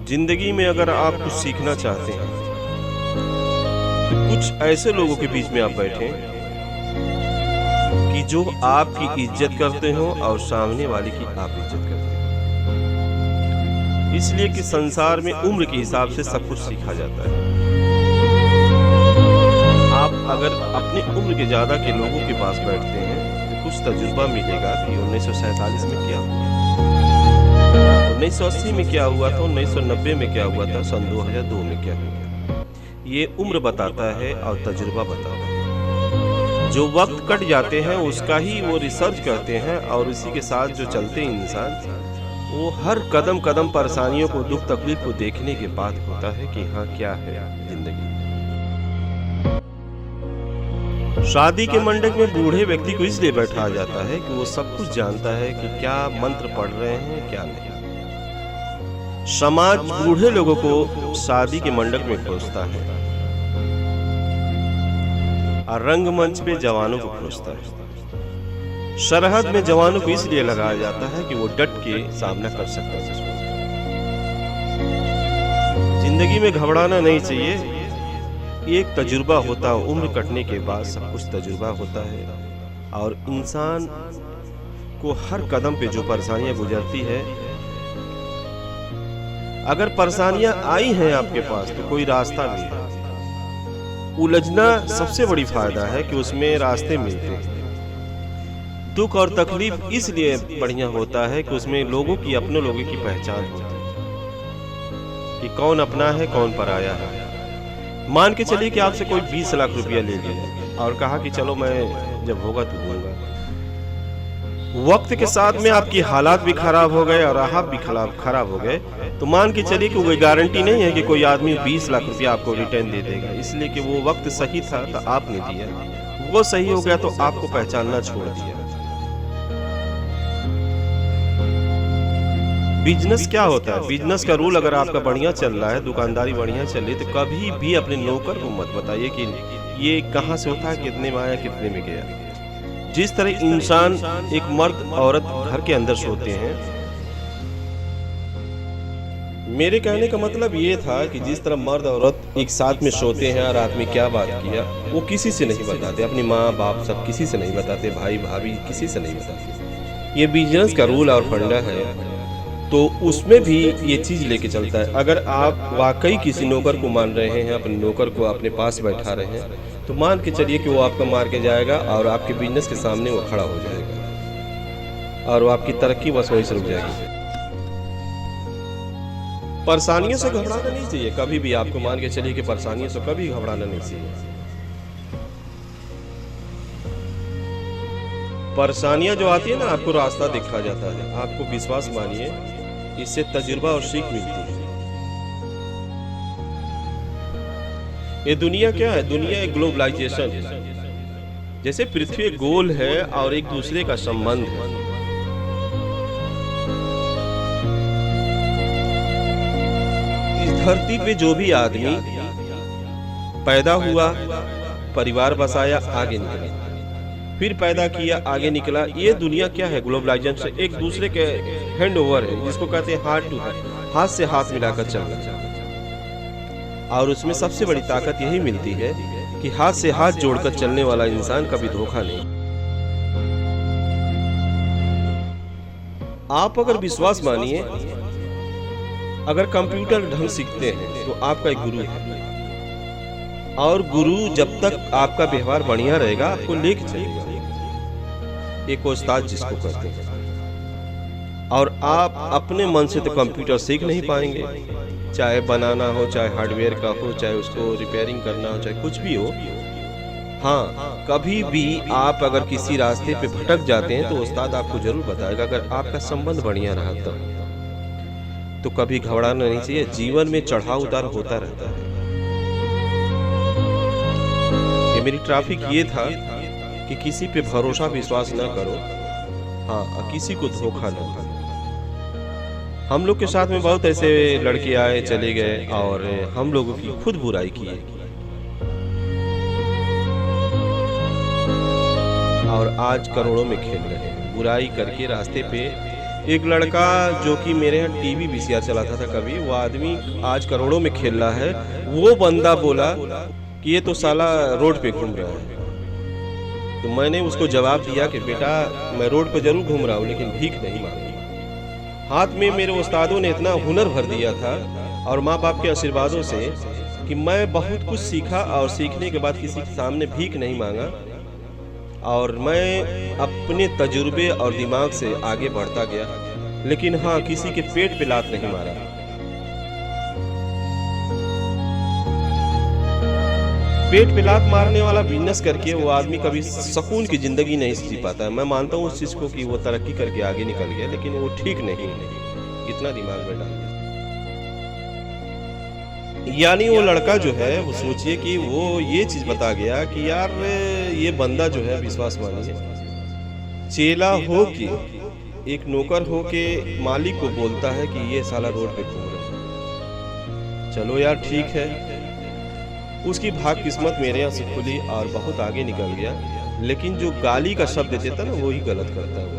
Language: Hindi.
जिंदगी में अगर आप कुछ सीखना चाहते हैं तो कुछ ऐसे लोगों के बीच में आप बैठें कि जो आपकी इज्जत करते हो और सामने वाले की आप इज्जत करते हो। इसलिए कि संसार में उम्र के हिसाब से सब कुछ सीखा जाता है। आप अगर अपनी उम्र के ज्यादा के लोगों के पास बैठते हैं तो कुछ तजुर्बा मिलेगा कि 1947 में क्या हुआ, 1980 में क्या हुआ था, 1990 में क्या हुआ था, सन 2002 में क्या हुआ। ये उम्र बताता है और तजुर्बा बताता है। जो वक्त कट जाते हैं उसका ही वो रिसर्च करते हैं और उसी के साथ जो चलते हैं इंसान, वो हर कदम कदम परेशानियों को, दुख तकलीफ को देखने के बाद होता है कि हाँ क्या है जिंदगी। शादी के मंडप में बूढ़े व्यक्ति को इसलिए बैठाया जाता है कि वो सब कुछ जानता है कि क्या मंत्र पढ़ रहे हैं क्या नहीं। समाज बूढ़े लोगों को शादी के मंडप में खोजता है और रंगमंच पे जवानों को खोजता है। सरहद में जवानों को इसलिए लगाया जाता है कि वो डट के सामना कर सकता है। जिंदगी में घबराना नहीं चाहिए। एक तजुर्बा होता है, उम्र कटने के बाद सब कुछ तजुर्बा होता है और इंसान को हर कदम पे जो परेशानियां गुजरती है, अगर परेशानियां आई हैं आपके पास तो कोई रास्ता भी है। उलझना सबसे बड़ी फायदा है कि उसमें रास्ते मिलते हैं। दुख और तकलीफ इसलिए बढ़िया होता है कि उसमें लोगों की, अपने लोगों की पहचान होती है कि कौन अपना है कौन पराया है। मान के चलिए कि आपसे कोई 20 लाख रुपया ले लिया और कहा कि चलो मैं जब होगा तो दूंगा। वक्त के साथ में आपकी हालात भी खराब हो गए और आप भी खराब हो गए, तो मान के चलिए कि कोई गारंटी नहीं है कि कोई आदमी 20 लाख रुपया आपको रिटर्न दे देगा। इसलिए कि वो वक्त सही था तो आपने दिया, वो सही हो गया तो आपको पहचानना छोड़ दिया। बिजनेस क्या होता है? बिजनेस का रूल अगर आपका बढ़िया चल रहा है, दुकानदारी बढ़िया चल रही है, तो कभी भी अपने नौकर को मत बताइए कि ये कहाँ से होता है, कितने में आया, कितने में गया। जिस तरह इंसान, एक मर्द औरत घर के अंदर सोते हैं, मेरे कहने का मतलब ये था कि जिस तरह मर्द औरत एक साथ में सोते हैं और रात में क्या बात किया वो किसी से नहीं बताते, अपनी माँ बाप सब किसी से नहीं बताते, भाई भाभी किसी से नहीं बताते। ये बिजनेस का रूल और फंडा है, तो उसमें भी ये चीज लेके चलता है। अगर आप वाकई किसी नौकर को मान रहे हैं, अपने नौकर को अपने पास बैठा रहे हैं, तो मान के चलिए कि वो आपका मार के जाएगा और आपके बिजनेस के सामने वो खड़ा हो जाएगा और वो आपकी तरक्की बस वहीं से रुक जाएगी। परेशानियों से घबराना नहीं चाहिए कभी भी। आपको मान के चलिए कि परेशानियों से कभी घबराना नहीं चाहिए। परेशानियां जो आती है ना, आपको रास्ता दिखा जाता है। आपको विश्वास मानिए, इससे तजुर्बा और सीख मिलती है। ये दुनिया क्या है? दुनिया एक ग्लोबलाइजेशन है। जैसे पृथ्वी एक गोल है और एक दूसरे का संबंध है। इस धरती पे जो भी आदमी पैदा हुआ, परिवार बसाया, आगे निकला, फिर पैदा किया, आगे निकला। ये दुनिया क्या है? ग्लोबलाइजेशन, एक दूसरे के हैंड ओवर है, जिसको कहते हैं हाथ टू हाथ, हाथ से हाथ मिलाकर चलना। और उसमें सबसे बड़ी ताकत यही मिलती है कि हाथ से हाथ जोड़कर चलने वाला इंसान कभी धोखा नहीं। आप अगर विश्वास मानिए, अगर कंप्यूटर ढंग सीखते हैं तो आपका एक गुरु है, और गुरु जब तक आपका व्यवहार बढ़िया रहेगा आपको लेके चलेगा। एक उस्ताद जिसको कहते हैं। और आप अपने मन से तो कंप्यूटर सीख नहीं पाएंगे, चाहे बनाना हो, चाहे हार्डवेयर का हो, चाहे उसको रिपेयरिंग करना हो, चाहे कुछ भी हो। हाँ, कभी भी आप अगर किसी रास्ते पे भटक जाते हैं तो उस्ताद आपको जरूर बताएगा, अगर आपका संबंध बढ़िया रहा तो कभी घबराना नहीं चाहिए। जीवन में चढ़ाव उतार होता रहता है। ये मेरी ट्रैफिक ये था कि किसी पे भरोसा विश्वास ना करो, हाँ, किसी को धोखा ना करो। हम लोग के साथ में बहुत ऐसे लड़के आए चले गए और हम लोगों की खुद बुराई की है, और आज करोड़ों में खेल रहे हैं। बुराई करके रास्ते पे एक लड़का जो कि मेरे यहाँ टीवी वीसीआर चलाता था कभी, वो आदमी आज करोड़ों में खेल रहा है, वो बंदा बोला कि ये तो साला रोड पे घूम रहा है। तो मैंने उसको जवाब दिया कि बेटा मैं रोड पे जरूर घूम रहा हूँ लेकिन भीख नहीं मांगी। हाथ में मेरे उस्तादों ने इतना हुनर भर दिया था और माँ बाप के आशीर्वादों से कि मैं बहुत कुछ सीखा और सीखने के बाद किसी के सामने भीख नहीं मांगा और मैं अपने तजुर्बे और दिमाग से आगे बढ़ता गया। लेकिन हाँ, किसी के पेट पे लात नहीं मारा। पेट पे लात मारने वाला बिजनेस करके वो आदमी कभी सुकून की जिंदगी नहीं जी पाता है। मैं मानता हूँ उस चीज को कि वो तरक्की करके आगे निकल गया, लेकिन वो ठीक नहीं है, इतना दिमाग में डाल। यानी वो लड़का जो है वो सोचिए कि वो ये चीज बता गया कि यार ये बंदा जो है विश्वास मानिए, चेला हो के एक नौकर हो के मालिक को बोलता है कि ये साला रोड पे घूम रहा है। चलो यार ठीक है, उसकी भाग किस्मत मेरे यहाँ से खुली और बहुत आगे निकल गया। लेकिन जो गाली का शब्द देता ना वही गलत करता है वो।